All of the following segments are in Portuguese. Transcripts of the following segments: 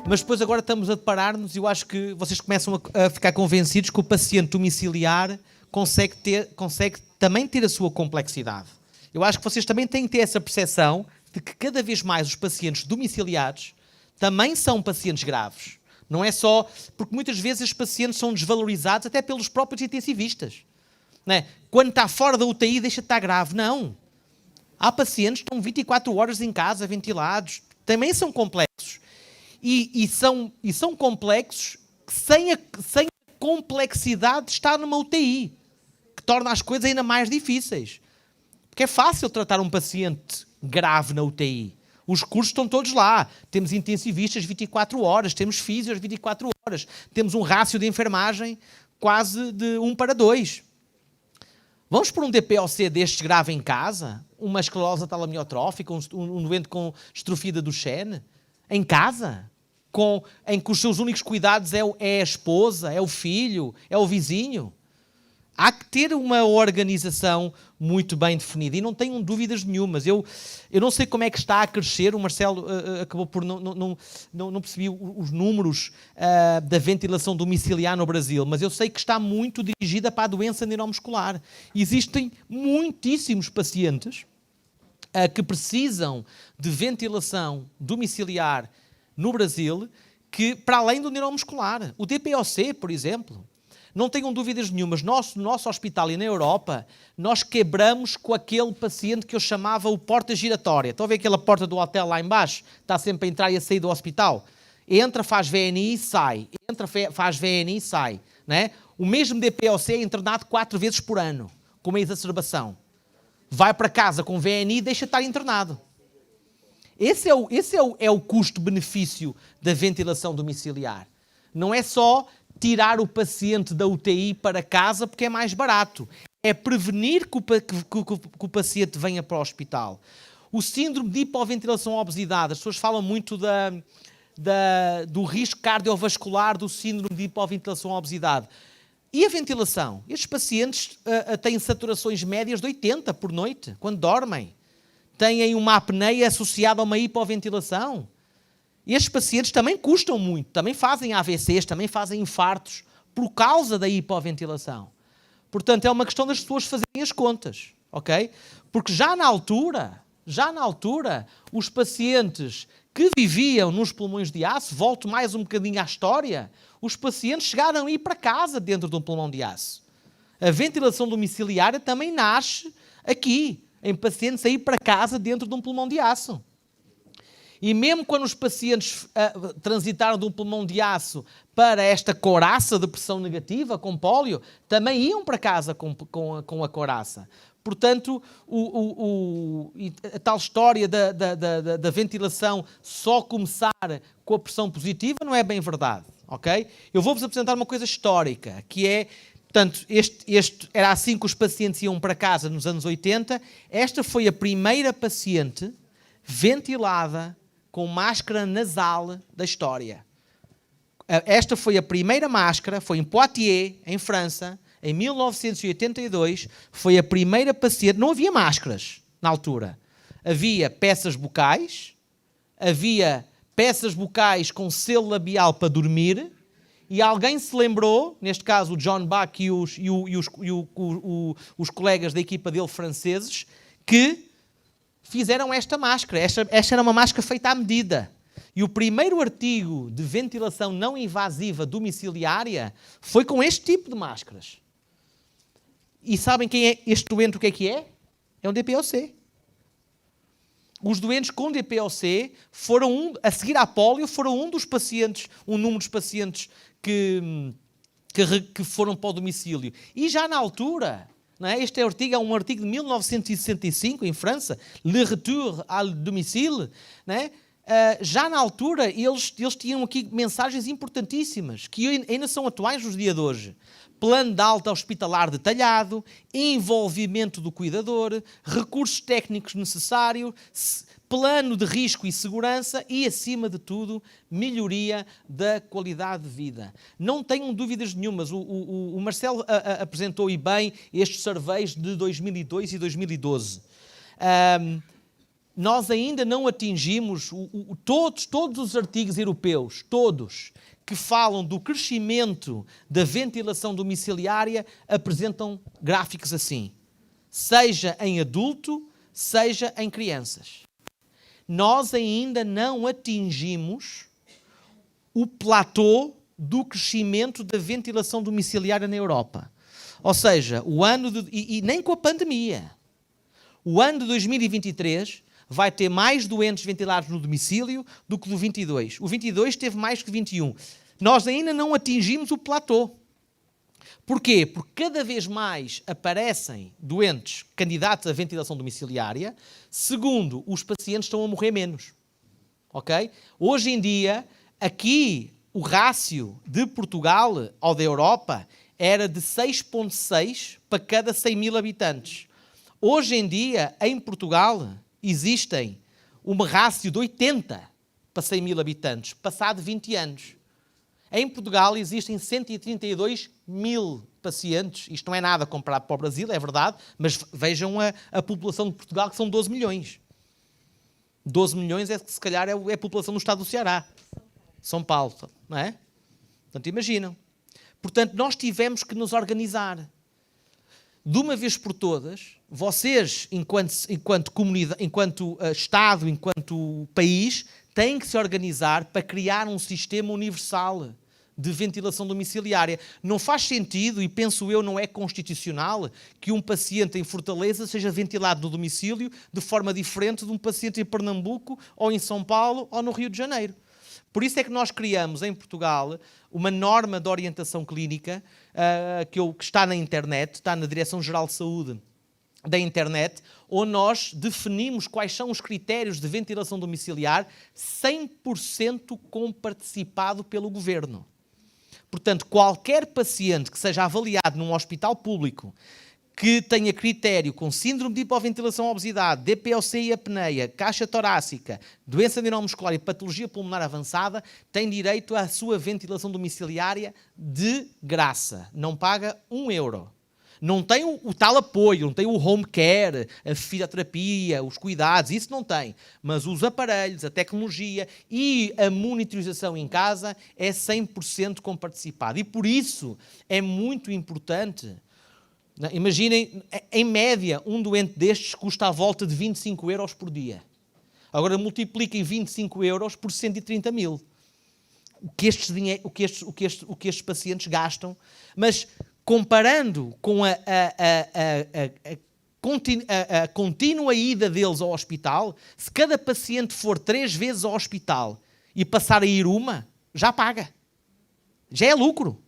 Mas depois agora estamos a deparar-nos e eu acho que vocês começam a ficar convencidos que o paciente domiciliar consegue também ter a sua complexidade. Eu acho que vocês também têm que ter essa percepção de que cada vez mais os pacientes domiciliares também são pacientes graves. Não é só... Porque muitas vezes os pacientes são desvalorizados até pelos próprios intensivistas. Não é? Quando está fora da UTI deixa de estar grave. Não. Há pacientes que estão 24 horas em casa, ventilados. Também são complexos. E são complexos sem a complexidade de estar numa UTI, que torna as coisas ainda mais difíceis. Porque é fácil tratar um paciente grave na UTI. Os recursos estão todos lá. Temos intensivistas 24 horas, temos físios 24 horas, temos um rácio de enfermagem quase de 1:2. Vamos por um DPOC destes grave em casa? Uma esclerose talamiontrófica, um doente com distrofia do Duchenne? Em casa? Em que os seus únicos cuidados é a esposa, é o filho, é o vizinho? Há que ter uma organização muito bem definida. E não tenham dúvidas nenhumas. Eu não sei como é que está a crescer. O Marcelo acabou por... Não percebi os números da ventilação domiciliar no Brasil, mas eu sei que está muito dirigida para a doença neuromuscular. Existem muitíssimos pacientes que precisam de ventilação domiciliar no Brasil, que para além do neuromuscular. O DPOC, por exemplo... Não tenham dúvidas nenhumas, no nosso hospital e na Europa, nós quebramos com aquele paciente que eu chamava o porta giratória. Estão a ver aquela porta do hotel lá embaixo? Está sempre a entrar e a sair do hospital. Entra, faz VNI e sai. Entra, faz VNI e sai. Né? O mesmo DPOC é internado 4 vezes por ano, com uma exacerbação. Vai para casa com VNI e deixa de estar internado. Esse é o custo-benefício da ventilação domiciliar. Não é só tirar o paciente da UTI para casa porque é mais barato. É prevenir que o paciente venha para o hospital. O síndrome de hipoventilação obesidade, as pessoas falam muito do risco cardiovascular do síndrome de hipoventilação obesidade. E a ventilação? Estes pacientes têm saturações médias de 80 por noite, quando dormem. Têm uma apneia associada a uma hipoventilação. Estes pacientes também custam muito, também fazem AVCs, também fazem infartos por causa da hipoventilação. Portanto, é uma questão das pessoas fazerem as contas, ok? Porque já na altura, os pacientes que viviam nos pulmões de aço, volto mais um bocadinho à história, os pacientes chegaram a ir para casa dentro de um pulmão de aço. A ventilação domiciliária também nasce aqui, em pacientes a ir para casa dentro de um pulmão de aço. E mesmo quando os pacientes transitaram de um pulmão de aço para esta coraça de pressão negativa, com pólio, também iam para casa com a coraça. Portanto, a tal história da ventilação só começar com a pressão positiva não é bem verdade, ok? Eu vou-vos apresentar uma coisa histórica, que é... Portanto, era assim que os pacientes iam para casa nos anos 80. Esta foi a primeira paciente ventilada com máscara nasal da história. Esta foi a primeira máscara, foi em Poitiers, em França, em 1982. Foi a primeira paciente... Não havia máscaras na altura. Havia peças bucais, com selo labial para dormir, e alguém se lembrou, neste caso o John Bach e os colegas da equipa dele franceses, que fizeram esta máscara. Esta era uma máscara feita à medida. E o primeiro artigo de ventilação não invasiva domiciliária foi com este tipo de máscaras. E sabem quem é este doente, o que é? É um DPOC. Os doentes com DPOC foram, a seguir à pólio, foram um número dos pacientes que foram para o domicílio. E já na altura... Não é? Este artigo é um artigo de 1965, em França, Le Retour à domicile. Não é? Já na altura, eles tinham aqui mensagens importantíssimas, que ainda são atuais nos dias de hoje. Plano de alta hospitalar detalhado, envolvimento do cuidador, recursos técnicos necessários, plano de risco e segurança e, acima de tudo, melhoria da qualidade de vida. Não tenham dúvidas nenhumas. O Marcelo apresentou e bem estes surveys de 2002 e 2012. nós ainda não atingimos todos os artigos europeus, todos, que falam do crescimento da ventilação domiciliária, apresentam gráficos assim, seja em adulto, seja em crianças. Nós ainda não atingimos o platô do crescimento da ventilação domiciliária na Europa. Ou seja, e nem com a pandemia. O ano de 2023 vai ter mais doentes ventilados no domicílio do que do 22. O 22 teve mais que 21. Nós ainda não atingimos o platô. Porquê? Porque cada vez mais aparecem doentes candidatos à ventilação domiciliária. Segundo, os pacientes estão a morrer menos. Ok? Hoje em dia, aqui, o rácio de Portugal ou da Europa era de 6,6 para cada 100 mil habitantes. Hoje em dia, em Portugal, existem uma rácio de 80 para 100 mil habitantes, passado 20 anos. Em Portugal existem 132 mil pacientes. Isto não é nada comparado para o Brasil, é verdade, mas vejam a população de Portugal, que são 12 milhões. 12 milhões, se calhar, é a população do estado do Ceará. São Paulo, não é? Portanto, imaginam. Portanto, nós tivemos que nos organizar. De uma vez por todas, vocês, enquanto comunidade, enquanto Estado, enquanto país, têm que se organizar para criar um sistema universal de ventilação domiciliária. Não faz sentido, e penso eu, não é constitucional, que um paciente em Fortaleza seja ventilado no domicílio de forma diferente de um paciente em Pernambuco, ou em São Paulo, ou no Rio de Janeiro. Por isso é que nós criamos em Portugal uma norma de orientação clínica que está na internet, está na Direção-Geral de Saúde da internet, onde nós definimos quais são os critérios de ventilação domiciliar 100% comparticipado pelo Governo. Portanto, qualquer paciente que seja avaliado num hospital público que tenha critério com síndrome de hipoventilação obesidade, DPOC e apneia, caixa torácica, doença neuromuscular e patologia pulmonar avançada, tem direito à sua ventilação domiciliária de graça. Não paga €1. Não tem o tal apoio, não tem o home care, a fisioterapia, os cuidados, isso não tem. Mas os aparelhos, a tecnologia e a monitorização em casa é 100% comparticipado. E por isso é muito importante. Imaginem, em média, um doente destes custa à volta de €25 por dia. Agora multipliquem €25 por 130 mil. O que estes pacientes gastam, mas comparando com a contínua ida deles ao hospital, se cada paciente for 3 vezes ao hospital e passar a ir uma, já paga. Já é lucro.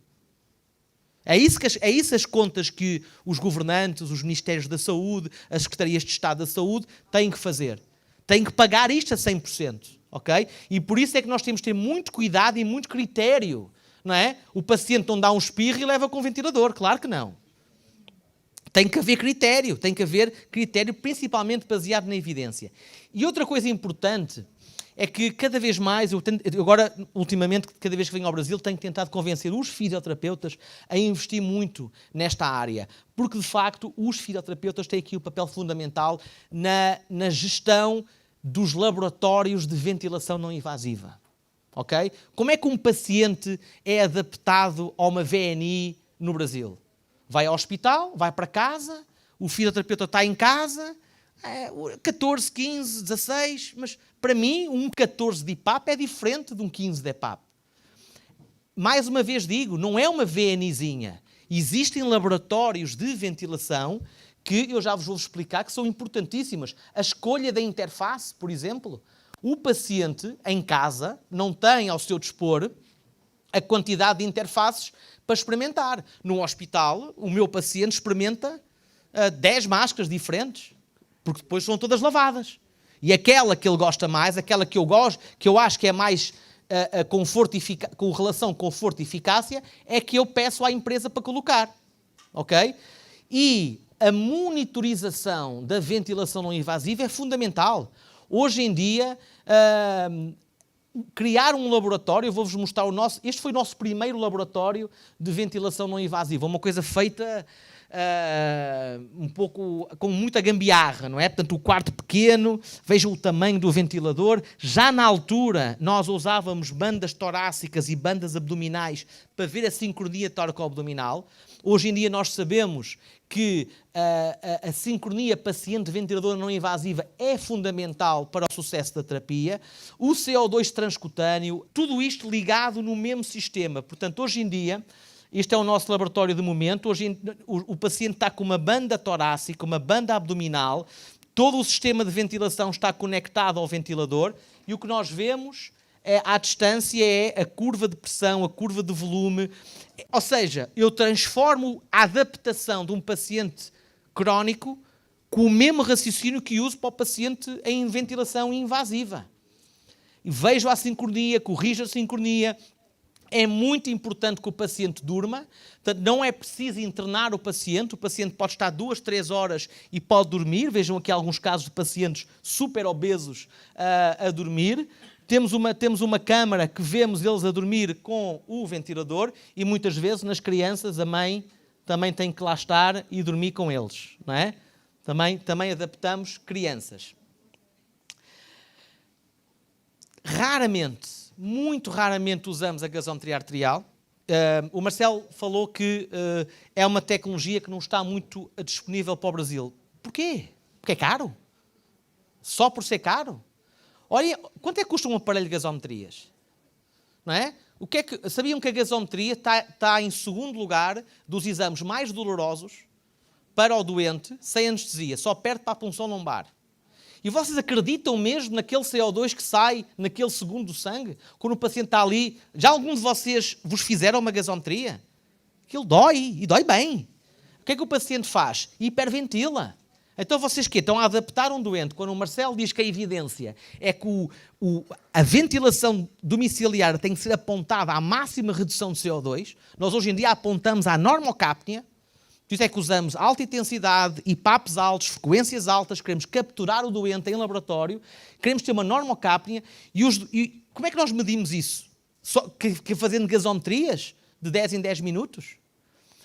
É isso as contas que os governantes, os Ministérios da Saúde, as Secretarias de Estado da Saúde têm que fazer. Têm que pagar isto a 100%, ok? E por isso é que nós temos que ter muito cuidado e muito critério, não é? O paciente não dá um espirro e leva com o ventilador, claro que não. Tem que haver critério principalmente baseado na evidência. E outra coisa importante é que cada vez mais, agora, ultimamente, cada vez que venho ao Brasil, tenho tentado convencer os fisioterapeutas a investir muito nesta área. Porque, de facto, os fisioterapeutas têm aqui o papel fundamental na gestão dos laboratórios de ventilação não invasiva. Ok? Como é que um paciente é adaptado a uma VNI no Brasil? Vai ao hospital, vai para casa, o fisioterapeuta está em casa, 14, 15, 16, mas para mim um 14 de IPAP é diferente de um 15 de IPAP. Mais uma vez digo, não é uma VNIzinha. Existem laboratórios de ventilação que eu já vos vou explicar que são importantíssimas. A escolha da interface, por exemplo, o paciente em casa não tem ao seu dispor a quantidade de interfaces para experimentar. No hospital, o meu paciente experimenta 10 máscaras diferentes, porque depois são todas lavadas. E aquela que ele gosta mais, aquela que eu gosto, que eu acho que é mais com relação conforto e eficácia, é que eu peço à empresa para colocar. Ok? E a monitorização da ventilação não invasiva é fundamental. Hoje em dia, criar um laboratório, eu vou-vos mostrar este foi o nosso primeiro laboratório de ventilação não invasiva, uma coisa feita um pouco com muita gambiarra, não é? Portanto, o quarto pequeno, vejam o tamanho do ventilador. Já na altura, nós usávamos bandas torácicas e bandas abdominais para ver a sincronia tóraco-abdominal. Hoje em dia nós sabemos que a sincronia paciente-ventilador não invasiva é fundamental para o sucesso da terapia. O CO2 transcutâneo, tudo isto ligado no mesmo sistema. Portanto, hoje em dia, este é o nosso laboratório de momento. Hoje o paciente está com uma banda torácica, uma banda abdominal, todo o sistema de ventilação está conectado ao ventilador e o que nós vemos à distância é a curva de pressão, a curva de volume. Ou seja, eu transformo a adaptação de um paciente crónico com o mesmo raciocínio que uso para o paciente em ventilação invasiva. E vejo a sincronia, corrijo a sincronia. É muito importante que o paciente durma, portanto, não é preciso internar o paciente pode estar 2, 3 horas e pode dormir. Vejam aqui alguns casos de pacientes super obesos a dormir. Temos uma câmara que vemos eles a dormir com o ventilador e muitas vezes nas crianças a mãe também tem que lá estar e dormir com eles, não é? Também adaptamos crianças. Muito raramente usamos a gasometria arterial. O Marcelo falou que é uma tecnologia que não está muito disponível para o Brasil. Porquê? Porque é caro? Só por ser caro? Olha, quanto é que custa um aparelho de gasometrias? Não é? Sabiam que a gasometria está em segundo lugar dos exames mais dolorosos para o doente, sem anestesia, só perde para a punção lombar. E vocês acreditam mesmo naquele CO2 que sai naquele segundo do sangue? Quando o paciente está ali, já algum de vocês vos fizeram uma gasometria? Aquilo dói, e dói bem. O que é que o paciente faz? Hiperventila. Então vocês que estão a adaptar um doente, quando o Marcelo diz que a evidência é que a ventilação domiciliar tem que ser apontada à máxima redução de CO2, nós hoje em dia apontamos à normocapnia, por isso é que usamos alta intensidade, IPAPs altos, frequências altas, queremos capturar o doente em laboratório, queremos ter uma normocapnia, e como é que nós medimos isso? Só que fazendo gasometrias de 10 em 10 minutos?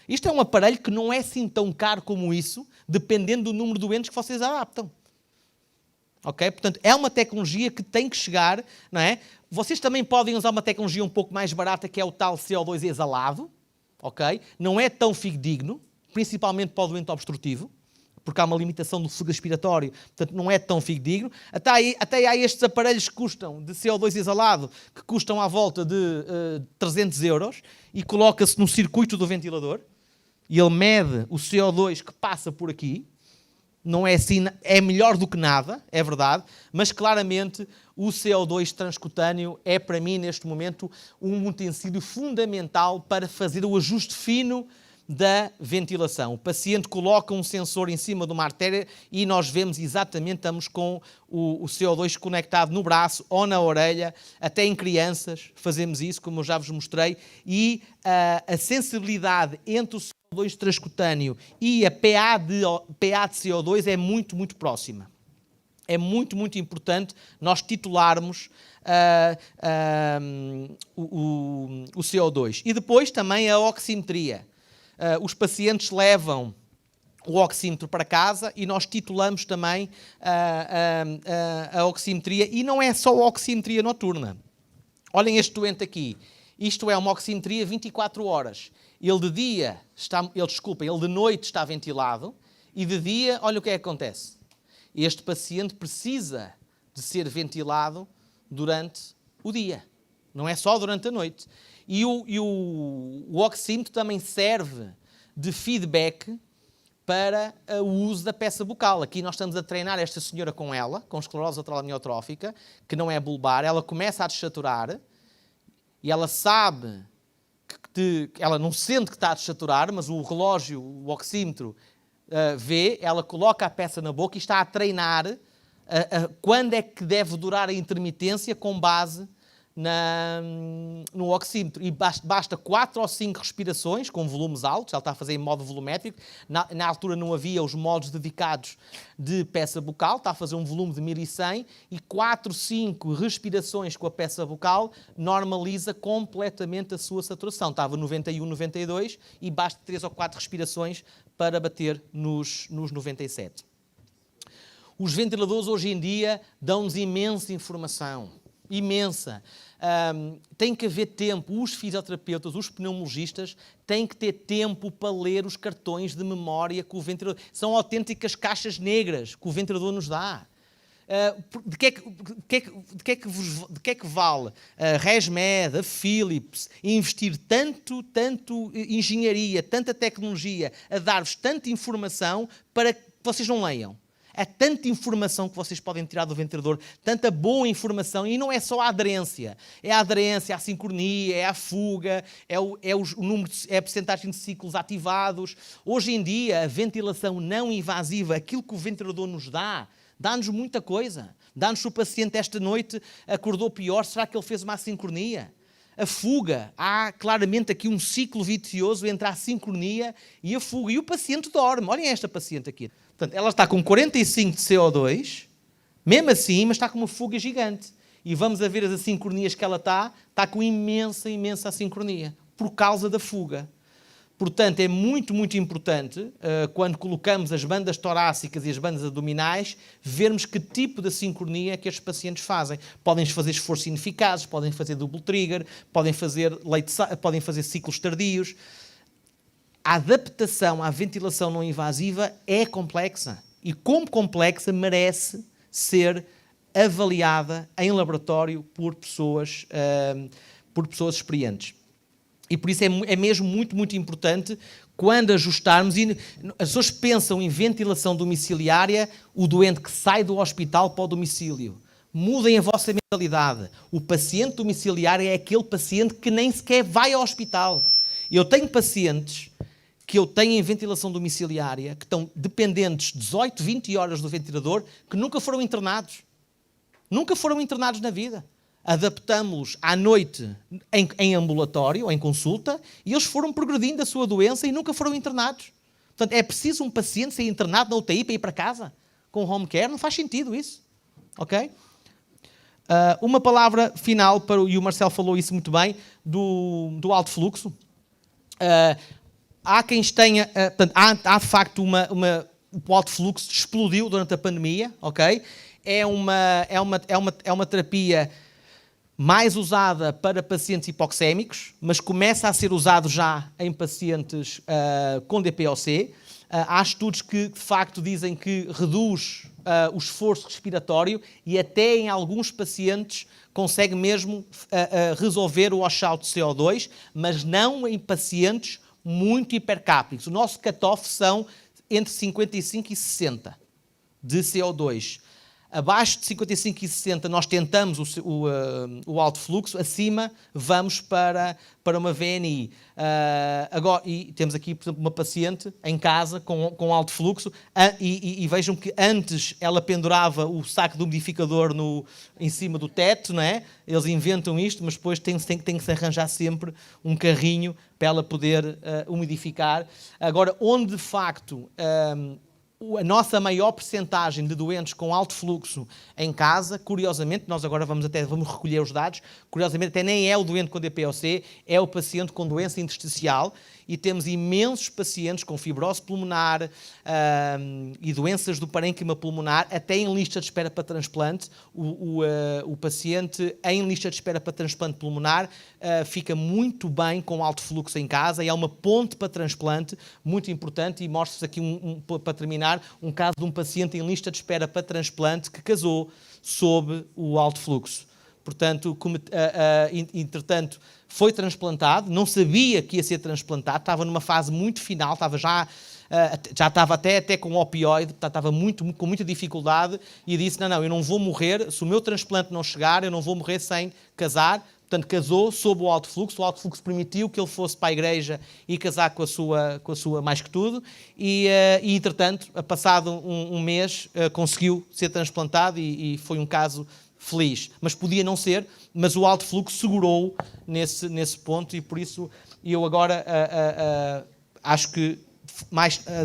Isto é um aparelho que não é assim tão caro como isso, dependendo do número de doentes que vocês adaptam. Ok? Portanto, é uma tecnologia que tem que chegar, não é? Vocês também podem usar uma tecnologia um pouco mais barata, que é o tal CO2 exalado, ok? Não é tão fidedigno, principalmente para o doente obstrutivo, porque há uma limitação do fluxo respiratório, portanto não é tão fidedigno. Até há estes aparelhos que custam, de CO2 exalado, que custam à volta de 300 euros, e coloca-se no circuito do ventilador, e ele mede o CO2 que passa por aqui. Não é assim, é melhor do que nada, é verdade, mas claramente o CO2 transcutâneo é para mim neste momento um utensílio fundamental para fazer o ajuste fino da ventilação. O paciente coloca um sensor em cima de uma artéria e nós vemos exatamente, estamos com o CO2 conectado no braço ou na orelha, até em crianças fazemos isso, como eu já vos mostrei, e a sensibilidade entre o CO2 transcutâneo e a PA de CO2 é muito, muito próxima. É muito, muito importante nós titularmos o CO2. E depois também a oximetria. Os pacientes levam o oxímetro para casa e nós titulamos também a oximetria. E não é só a oximetria noturna. Olhem este doente aqui. Isto é uma oximetria 24 horas. Ele de noite está ventilado e de dia, olha o que é que acontece. Este paciente precisa de ser ventilado durante o dia. Não é só durante a noite. E o oxímetro também serve de feedback para o uso da peça bucal. Aqui nós estamos a treinar esta senhora com esclerose lateral amiotrófica, que não é bulbar. Ela começa a desaturar e ela sabe ela não sente que está a desaturar, mas o relógio, o oxímetro, vê, ela coloca a peça na boca e está a treinar quando é que deve durar a intermitência com base no oxímetro. E basta 4 ou 5 respirações com volumes altos, ela está a fazer em modo volumétrico. Na altura não havia os modos dedicados de peça bucal, está a fazer um volume de 1100 e 4, 5 respirações com a peça bucal normaliza completamente a sua saturação. Estava 91, 92 e basta 3 ou 4 respirações para bater nos 97. Os ventiladores hoje em dia dão-nos imensa informação. Imensa. Tem que haver tempo, os fisioterapeutas, os pneumologistas têm que ter tempo para ler os cartões de memória que o ventilador... São autênticas caixas negras que o ventilador nos dá. De que é que vale a ResMed, a Philips, investir tanto engenharia, tanta tecnologia, a dar-vos tanta informação para que vocês não leiam? É tanta informação que vocês podem tirar do ventilador, tanta boa informação, e não é só a aderência. É a aderência, a sincronia, é a fuga, é a percentagem de ciclos ativados. Hoje em dia, a ventilação não invasiva, aquilo que o ventilador nos dá, dá-nos muita coisa. Dá-nos se o paciente esta noite acordou pior, será que ele fez uma assincronia? A fuga, há claramente aqui um ciclo vicioso entre a assincronia e a fuga. E o paciente dorme. Olhem esta paciente aqui. Portanto, ela está com 45 de CO2, mesmo assim, mas está com uma fuga gigante. E vamos a ver as assincronias que ela está com imensa assincronia, por causa da fuga. Portanto, é muito importante, quando colocamos as bandas torácicas e as bandas abdominais, vermos que tipo de sincronia é que estes pacientes fazem. Podem fazer esforços ineficazes, podem fazer double trigger, podem fazer ciclos tardios. A adaptação à ventilação não invasiva é complexa. E como complexa, merece ser avaliada em laboratório por pessoas experientes. E por isso é mesmo muito importante, quando ajustarmos, e as pessoas pensam em ventilação domiciliária, o doente que sai do hospital para o domicílio. Mudem a vossa mentalidade. O paciente domiciliário é aquele paciente que nem sequer vai ao hospital. Eu tenho pacientes que eu tenho em ventilação domiciliária, que estão dependentes 18, 20 horas do ventilador, que nunca foram internados. Nunca foram internados na vida. Adaptamos-los à noite em ambulatório, em consulta, e eles foram progredindo a sua doença e nunca foram internados. Portanto, é preciso um paciente ser internado na UTI para ir para casa com home care? Não faz sentido isso. Ok? Uma palavra final, e o Marcelo falou isso muito bem, do alto fluxo. Há quem tenha... portanto, há de facto o alto fluxo explodiu durante a pandemia. Ok? É uma terapia mais usada para pacientes hipoxémicos, mas começa a ser usado já em pacientes com DPOC. Há estudos que, de facto, dizem que reduz o esforço respiratório e até em alguns pacientes consegue mesmo resolver o washout de CO2, mas não em pacientes muito hipercápnicos. O nosso cutoff são entre 55 e 60 de CO2. Abaixo de 55 e 60 nós tentamos o alto fluxo, acima vamos para uma VNI. Agora, e temos aqui, por exemplo, uma paciente em casa com alto fluxo e vejam que antes ela pendurava o saco de umidificador em cima do teto, não é? Eles inventam isto, mas depois tem que se arranjar sempre um carrinho para ela poder umidificar. Agora, onde de facto... a nossa maior percentagem de doentes com alto fluxo em casa, curiosamente, nós agora vamos recolher os dados, curiosamente até nem é o doente com DPOC, é o paciente com doença intersticial, e temos imensos pacientes com fibrose pulmonar e doenças do parênquima pulmonar, até em lista de espera para transplante. O paciente em lista de espera para transplante pulmonar fica muito bem com alto fluxo em casa, e é uma ponte para transplante muito importante. E mostro-vos aqui, para terminar, um caso de um paciente em lista de espera para transplante que casou sob o alto fluxo. Portanto, entretanto, foi transplantado, não sabia que ia ser transplantado, estava numa fase muito final, já estava até com opioide, estava com muita dificuldade, e disse, não, eu não vou morrer, se o meu transplante não chegar, eu não vou morrer sem casar. Portanto, casou sob o alto fluxo permitiu que ele fosse para a igreja e casar com a sua mais que tudo, e entretanto, passado um mês, conseguiu ser transplantado, e foi um caso feliz. Mas podia não ser, mas o alto fluxo segurou nesse ponto, e por isso eu agora acho que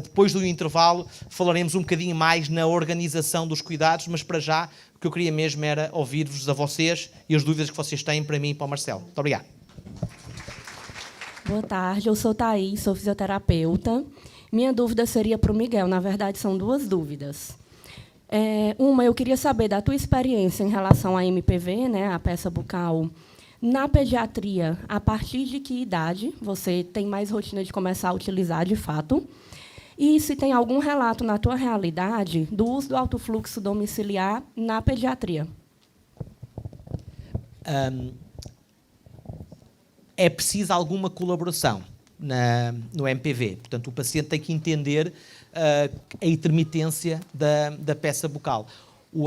depois do intervalo falaremos um bocadinho mais na organização dos cuidados, mas para já o que eu queria mesmo era ouvir-vos a vocês e as dúvidas que vocês têm para mim e para o Marcelo. Muito obrigado. Boa tarde, eu sou Thaís, sou fisioterapeuta. Minha dúvida seria para o Miguel, na verdade são duas dúvidas. Uma, eu queria saber da tua experiência em relação à MPV, né, a peça bucal, na pediatria, a partir de que idade você tem mais rotina de começar a utilizar de fato? E se tem algum relato na tua realidade do uso do alto fluxo domiciliar na pediatria? É preciso alguma colaboração no MPV. Portanto, o paciente tem que entender a intermitência da peça bucal.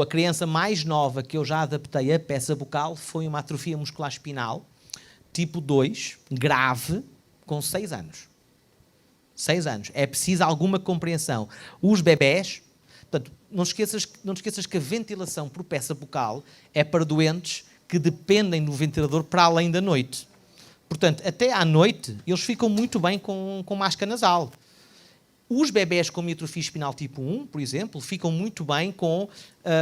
A criança mais nova que eu já adaptei à peça bucal foi uma atrofia muscular espinal, tipo 2, grave, com 6 anos. 6 anos. É preciso alguma compreensão. Os bebés, portanto, não te esqueças que a ventilação por peça bucal é para doentes que dependem do ventilador para além da noite. Portanto, até à noite, eles ficam muito bem com máscara nasal. Os bebés com miofibromialgia espinal tipo 1, por exemplo, ficam muito bem com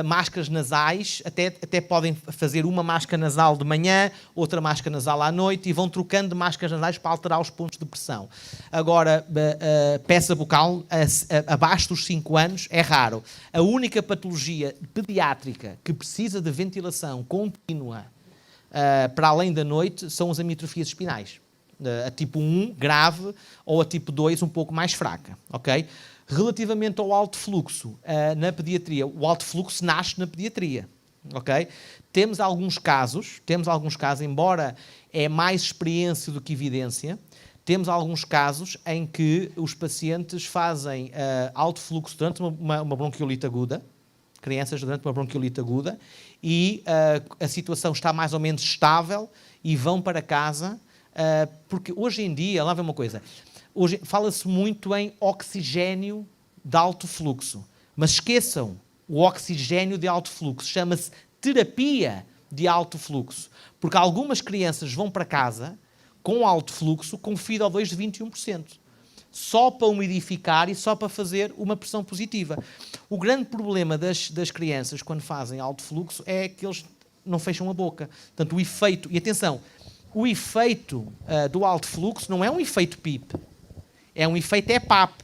máscaras nasais, até podem fazer uma máscara nasal de manhã, outra máscara nasal à noite, e vão trocando de máscaras nasais para alterar os pontos de pressão. Agora, peça bucal abaixo dos 5 anos é raro. A única patologia pediátrica que precisa de ventilação contínua para além da noite são as amiotrofias espinais. A tipo 1, grave, ou a tipo 2, um pouco mais fraca. Okay? Relativamente ao alto fluxo na pediatria, o alto fluxo nasce na pediatria. Okay? Temos alguns casos, embora é mais experiência do que evidência, temos alguns casos em que os pacientes fazem alto fluxo durante uma bronquiolite aguda, crianças durante uma bronquiolite aguda, e a situação está mais ou menos estável e vão para casa. Porque hoje em dia, lá vem uma coisa, hoje fala-se muito em oxigénio de alto fluxo, mas esqueçam o oxigénio de alto fluxo, chama-se terapia de alto fluxo, porque algumas crianças vão para casa com alto fluxo com FiO2 de 21%, só para umidificar e só para fazer uma pressão positiva. O grande problema das crianças quando fazem alto fluxo é que eles não fecham a boca. Portanto, o efeito, e atenção, o efeito do alto fluxo não é um efeito PIP, é um efeito EPAP,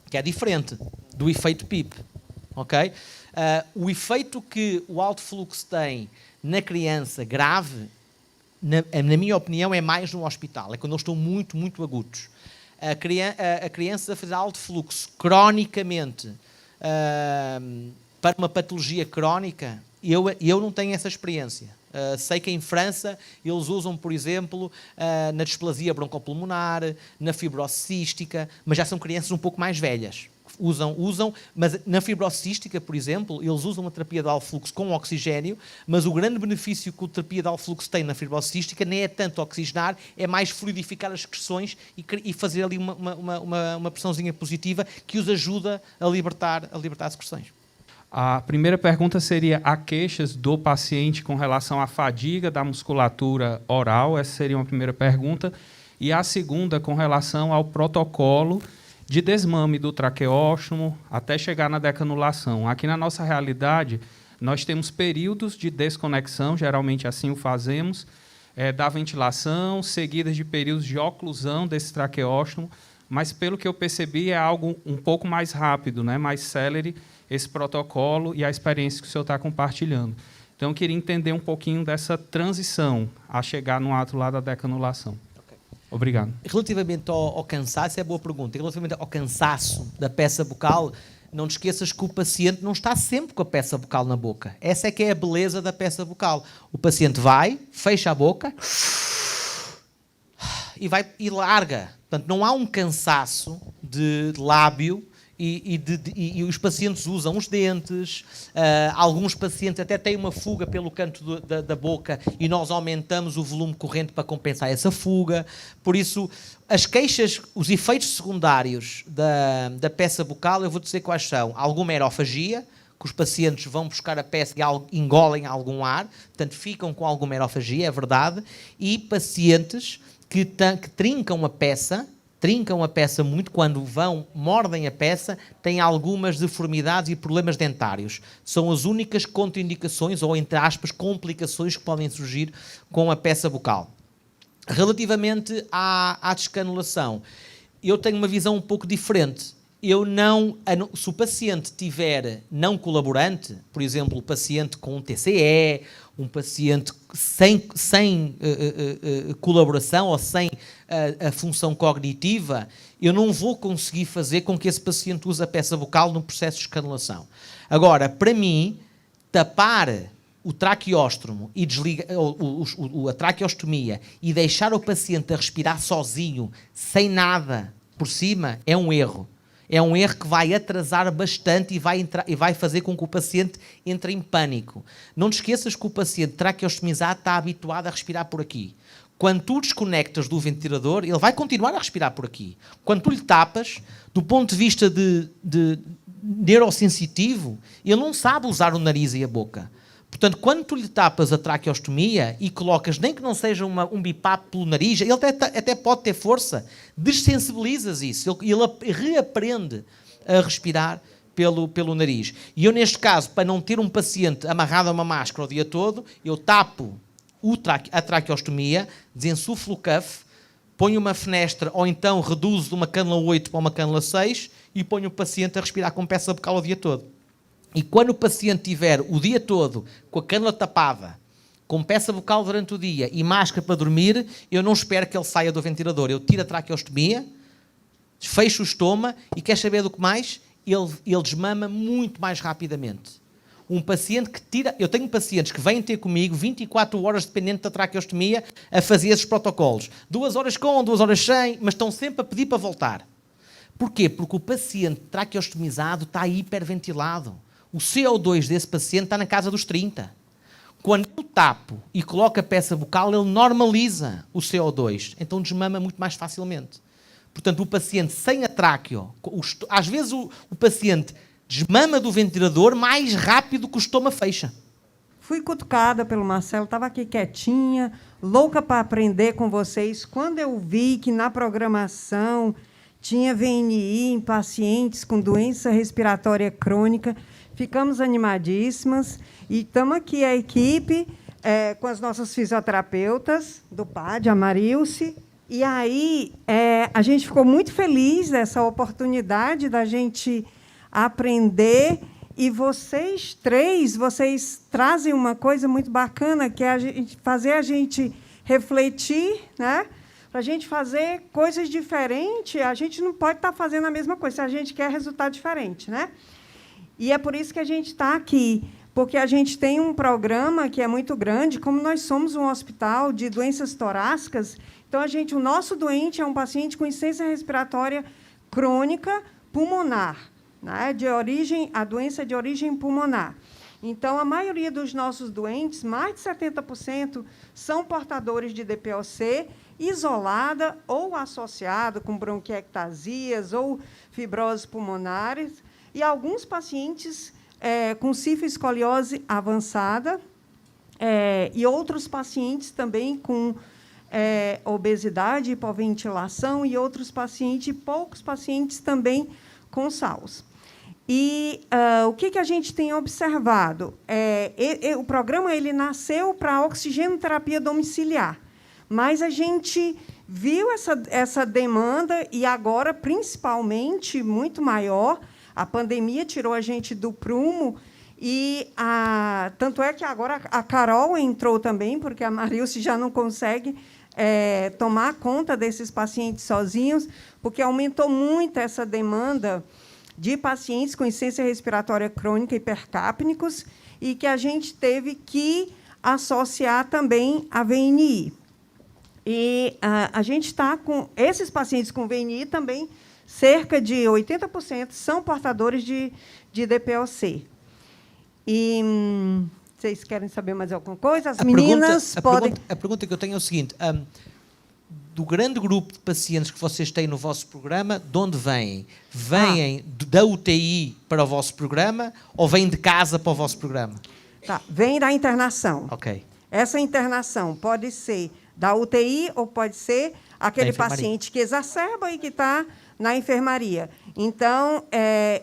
que é diferente do efeito PIP. Okay? O efeito que o alto fluxo tem na criança grave, na minha opinião, é mais no hospital, é quando eles estão muito, muito agudos. A criança a fazer alto fluxo cronicamente para uma patologia crónica, eu não tenho essa experiência. Sei que em França eles usam, por exemplo, na displasia broncopulmonar, na fibrose cística, mas já são crianças um pouco mais velhas. Usam, mas na fibrose cística, por exemplo, eles usam a terapia de alto fluxo com oxigénio, mas o grande benefício que a terapia de alto fluxo tem na fibrose cística nem é tanto oxigenar, é mais fluidificar as secreções e fazer ali uma pressãozinha positiva que os ajuda a libertar as secreções. A primeira pergunta seria: há queixas do paciente com relação à fadiga da musculatura oral? Essa seria uma primeira pergunta. E a segunda, com relação ao protocolo de desmame do traqueóstomo até chegar na decanulação. Aqui na nossa realidade, nós temos períodos de desconexão, geralmente assim o fazemos, da ventilação, seguidas de períodos de oclusão desse traqueóstomo, mas, pelo que eu percebi, é algo um pouco mais rápido, né, mais célere, esse protocolo e a experiência que o senhor está compartilhando. Então, eu queria entender um pouquinho dessa transição a chegar no ato lá da decanulação. Okay. Obrigado. Relativamente ao cansaço, é boa pergunta. Relativamente ao cansaço da peça bucal, não te esqueças que o paciente não está sempre com a peça bucal na boca. Essa é que é a beleza da peça bucal. O paciente vai, fecha a boca e larga. Portanto, não há um cansaço de lábio e os pacientes usam os dentes, alguns pacientes até têm uma fuga pelo canto da boca e nós aumentamos o volume corrente para compensar essa fuga. Por isso, as queixas, os efeitos secundários da peça bucal, eu vou dizer quais são. Alguma aerofagia, que os pacientes vão buscar a peça e engolem algum ar, portanto ficam com alguma aerofagia, é verdade, e pacientes que trincam a peça muito quando mordem a peça, têm algumas deformidades e problemas dentários. São as únicas contraindicações, ou entre aspas, complicações que podem surgir com a peça bucal. Relativamente à descanulação, eu tenho uma visão um pouco diferente. Se o paciente tiver não colaborante, por exemplo, o paciente com um TCE, um paciente sem colaboração ou sem a função cognitiva, eu não vou conseguir fazer com que esse paciente use a peça bucal no processo de escanulação. Agora, para mim, tapar o traqueóstomo e desligar a traqueostomia e deixar o paciente a respirar sozinho, sem nada por cima, é um erro. É um erro que vai atrasar bastante e vai fazer com que o paciente entre em pânico. Não te esqueças que o paciente traqueostomizado está habituado a respirar por aqui. Quando tu desconectas do ventilador, ele vai continuar a respirar por aqui. Quando tu lhe tapas, do ponto de vista de neurosensitivo, ele não sabe usar o nariz e a boca. Portanto, quando tu lhe tapas a traqueostomia e colocas, nem que não seja um BiPAP pelo nariz, ele até pode ter força, dessensibilizas isso, ele reaprende a respirar pelo nariz. E eu, neste caso, para não ter um paciente amarrado a uma máscara o dia todo, eu tapo a traqueostomia, desinsuflo o cuff, ponho uma fenestra, ou então reduzo de uma cânula 8 para uma cânula 6 e ponho o paciente a respirar com peça bucal o dia todo. E quando o paciente tiver o dia todo com a cânula tapada, com peça bucal durante o dia e máscara para dormir, eu não espero que ele saia do ventilador. Eu tiro a traqueostomia, fecho o estômago e, quer saber do que mais? Ele desmama muito mais rapidamente. Um paciente que tira... Eu tenho pacientes que vêm ter comigo 24 horas dependente da traqueostomia a fazer esses protocolos. 2 horas com, 2 horas sem, mas estão sempre a pedir para voltar. Porquê? Porque o paciente traqueostomizado está hiperventilado. O CO2 desse paciente está na casa dos 30. Quando eu tapo e coloco a peça bucal, ele normaliza o CO2. Então desmama muito mais facilmente. Portanto, o paciente sem a tráqueo... Às vezes o paciente desmama do ventilador mais rápido que o estômago fecha. Fui cutucada pelo Marcelo, estava aqui quietinha, louca para aprender com vocês. Quando eu vi que na programação tinha VNI em pacientes com doença respiratória crônica, ficamos animadíssimas e estamos aqui, a equipe, com as nossas fisioterapeutas do PAD, a Marilce. E aí a gente ficou muito feliz dessa oportunidade da gente aprender. E vocês três, vocês trazem uma coisa muito bacana, que é fazer a gente refletir, né? Para a gente fazer coisas diferentes. A gente não pode estar fazendo a mesma coisa se a gente quer resultado diferente, né? E é por isso que a gente está aqui, porque a gente tem um programa que é muito grande, como nós somos um hospital de doenças torácicas, então o nosso doente é um paciente com insuficiência respiratória crônica pulmonar, né, a doença de origem pulmonar. Então, a maioria dos nossos doentes, mais de 70%, são portadores de DPOC isolada ou associada com bronquiectasias ou fibroses pulmonares, e alguns pacientes com sífilis-escoliose avançada e outros pacientes também com obesidade, hipoventilação e outros pacientes, poucos pacientes também com SALS. E o que a gente tem observado? O programa ele nasceu para oxigenoterapia domiciliar, mas a gente viu essa demanda e agora, principalmente, muito maior. A pandemia tirou a gente do prumo e tanto é que agora a Carol entrou também, porque a Marilce já não consegue tomar conta desses pacientes sozinhos, porque aumentou muito essa demanda de pacientes com insuficiência respiratória crônica hipercapnicos e que a gente teve que associar também a VNI. E a gente está com esses pacientes com VNI também. Cerca de 80% são portadores de DPOC. E vocês querem saber mais alguma coisa? As meninas podem... A pergunta que eu tenho é o seguinte. do grande grupo de pacientes que vocês têm no vosso programa, de onde vêm? Vêm da UTI para o vosso programa ou vêm de casa para o vosso programa? Tá, vem da internação. Ok. Essa internação pode ser da UTI ou pode ser aquele paciente que exacerba e que está na enfermaria. Então,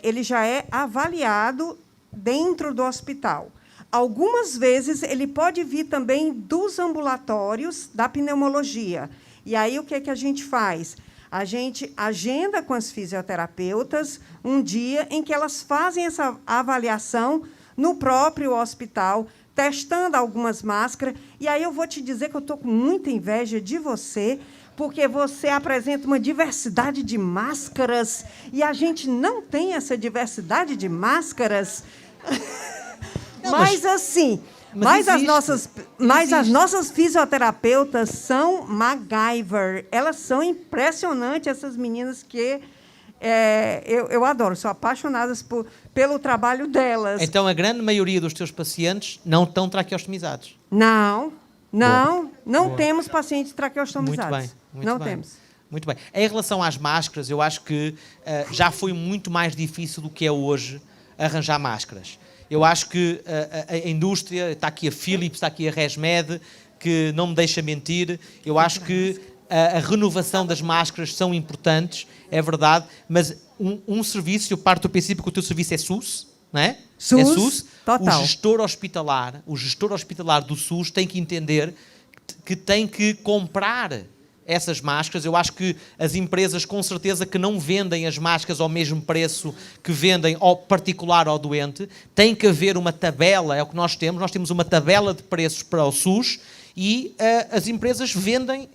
ele já é avaliado dentro do hospital. Algumas vezes, ele pode vir também dos ambulatórios da pneumologia. E aí, o que é que a gente faz? A gente agenda com as fisioterapeutas um dia em que elas fazem essa avaliação no próprio hospital, testando algumas máscaras. E aí eu vou te dizer que eu estou com muita inveja de você, porque você apresenta uma diversidade de máscaras e a gente não tem essa diversidade de máscaras. Não, mas assim, mas as nossas fisioterapeutas são MacGyver. Elas são impressionantes, essas meninas que eu adoro, sou apaixonada pelo trabalho delas. Então, a grande maioria dos teus pacientes não estão traqueostomizados? Não temos pacientes traqueostomizados. Muito bem. Temos. Muito bem. Em relação às máscaras, eu acho que já foi muito mais difícil do que é hoje arranjar máscaras. Eu acho que a indústria, está aqui a Philips, está aqui a ResMed, que não me deixa mentir, eu acho que a renovação das máscaras são importantes, é verdade, mas um serviço, eu parto do princípio que o teu serviço é SUS, não é? SUS, é SUS. total. O gestor hospitalar do SUS tem que entender que tem que comprar essas máscaras. Eu acho que as empresas, com certeza, que não vendem as máscaras ao mesmo preço que vendem ao particular ao doente, tem que haver uma tabela, é o que nós temos uma tabela de preços para o SUS e as empresas vendem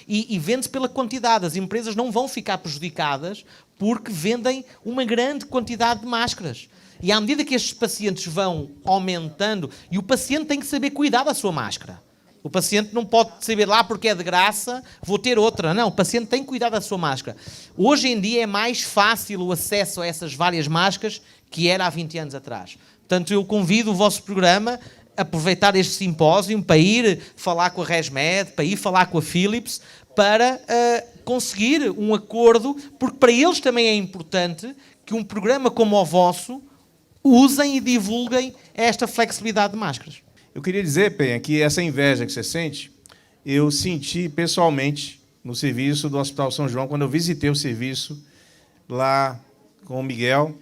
e vende-se pela quantidade. As empresas não vão ficar prejudicadas porque vendem uma grande quantidade de máscaras. E à medida que estes pacientes vão aumentando, e o paciente tem que saber cuidar da sua máscara. O paciente não pode saber lá porque é de graça, vou ter outra. Não, o paciente tem que cuidar da sua máscara. Hoje em dia é mais fácil o acesso a essas várias máscaras que era há 20 anos atrás. Portanto, eu convido o vosso programa a aproveitar este simpósio para ir falar com a ResMed, para ir falar com a Philips, para conseguir um acordo, porque para eles também é importante que um programa como o vosso usem e divulguem esta flexibilidade de máscaras. Eu queria dizer, Penha, que essa inveja que você sente, eu senti pessoalmente no serviço do Hospital São João, quando eu visitei o serviço lá com o Miguel.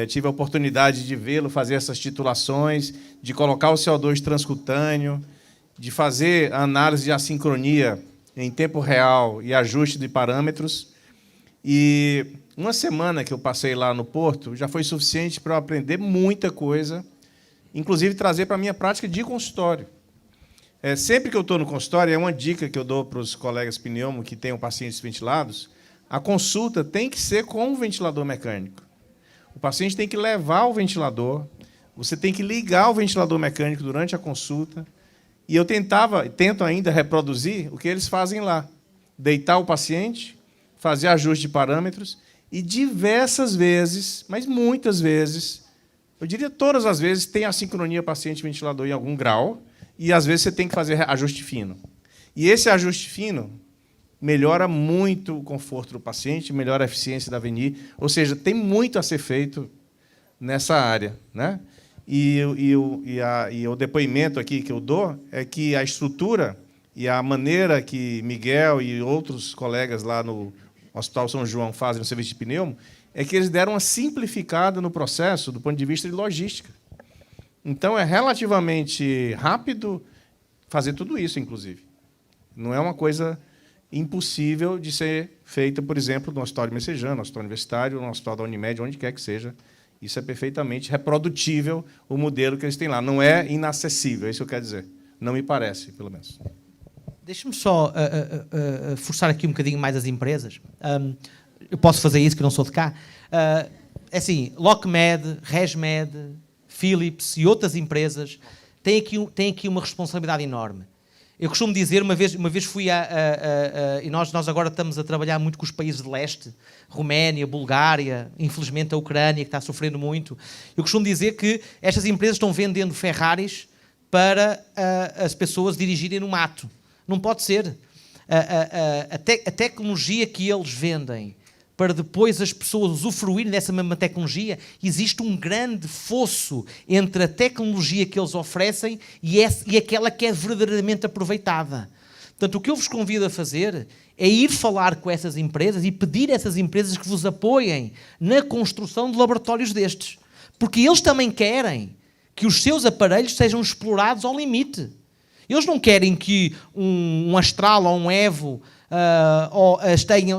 Tive a oportunidade de vê-lo fazer essas titulações, de colocar o CO2 transcutâneo, de fazer a análise de assincronia em tempo real e ajuste de parâmetros. E uma semana que eu passei lá no Porto já foi suficiente para eu aprender muita coisa, inclusive trazer para a minha prática de consultório. Sempre que eu estou no consultório, é uma dica que eu dou para os colegas pneumo que tenham pacientes ventilados, a consulta tem que ser com um ventilador mecânico. O paciente tem que levar o ventilador, você tem que ligar o ventilador mecânico durante a consulta, e eu tento ainda reproduzir o que eles fazem lá. Deitar o paciente, fazer ajuste de parâmetros, e diversas vezes, mas muitas vezes, eu diria todas as vezes, tem a sincronia paciente-ventilador em algum grau, e às vezes você tem que fazer ajuste fino. E esse ajuste fino melhora muito o conforto do paciente, melhora a eficiência da VNI, ou seja, tem muito a ser feito nessa área, né? E o depoimento aqui que eu dou é que a estrutura e a maneira que Miguel e outros colegas lá no Hospital São João fazem no serviço de pneumo é que eles deram uma simplificada no processo do ponto de vista de logística. Então, é relativamente rápido fazer tudo isso, inclusive. Não é uma coisa impossível de ser feita, por exemplo, no Hospital de Messejana, no Hospital Universitário, no Hospital da Unimed, onde quer que seja. Isso é perfeitamente reprodutível, o modelo que eles têm lá. Não é inacessível, é isso que eu quero dizer. Não me parece, pelo menos. Deixa-me só forçar aqui um bocadinho mais as empresas. Eu posso fazer isso, que eu não sou de cá. Assim, LocMed, ResMed, Philips e outras empresas têm aqui uma responsabilidade enorme. Eu costumo dizer, uma vez fui e nós agora estamos a trabalhar muito com os países de leste, Roménia, Bulgária, infelizmente a Ucrânia, que está sofrendo muito. Eu costumo dizer que estas empresas estão vendendo Ferraris para as pessoas dirigirem no mato. Não pode ser. a tecnologia que eles vendem para depois as pessoas usufruírem dessa mesma tecnologia, existe um grande fosso entre a tecnologia que eles oferecem e aquela que é verdadeiramente aproveitada. Portanto, o que eu vos convido a fazer é ir falar com essas empresas e pedir a essas empresas que vos apoiem na construção de laboratórios destes. Porque eles também querem que os seus aparelhos sejam explorados ao limite. Eles não querem que um Astral ou um Evo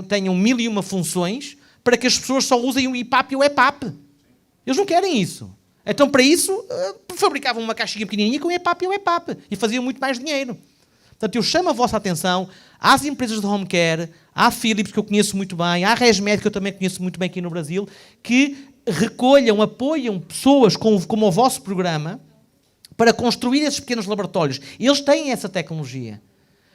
tenham 1001 funções para que as pessoas só usem o IPAP e o EPAP. Eles não querem isso. Então, para isso, fabricavam uma caixinha pequenininha com o EPAP e o EPAP e faziam muito mais dinheiro. Portanto, eu chamo a vossa atenção às empresas de home care, à Philips, que eu conheço muito bem, à ResMed, que eu também conheço muito bem aqui no Brasil, que recolham, apoiam pessoas como o vosso programa para construir esses pequenos laboratórios. Eles têm essa tecnologia.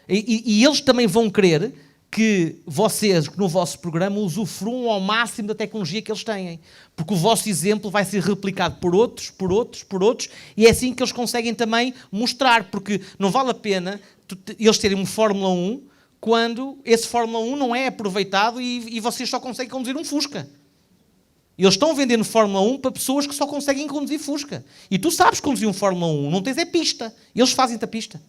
E eles também vão querer que vocês, no vosso programa, usufruam ao máximo da tecnologia que eles têm. Porque o vosso exemplo vai ser replicado por outros, e é assim que eles conseguem também mostrar. Porque não vale a pena eles terem um Fórmula 1 quando esse Fórmula 1 não é aproveitado e vocês só conseguem conduzir um Fusca. Eles estão vendendo Fórmula 1 para pessoas que só conseguem conduzir Fusca. E tu sabes conduzir um Fórmula 1, não tens pista. Eles fazem-te a pista.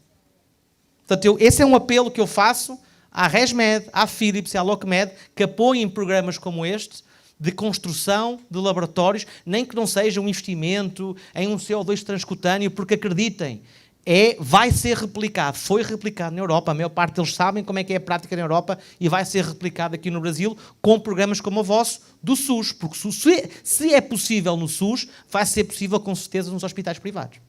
Portanto, esse é um apelo que eu faço à ResMed, à Philips e à LocMed, que apoiem programas como este de construção de laboratórios, nem que não seja um investimento em um CO2 transcutâneo, porque acreditem, vai ser replicado. Foi replicado na Europa, a maior parte deles sabem como é que é a prática na Europa e vai ser replicado aqui no Brasil com programas como o vosso do SUS, porque se é possível no SUS, vai ser possível com certeza nos hospitais privados.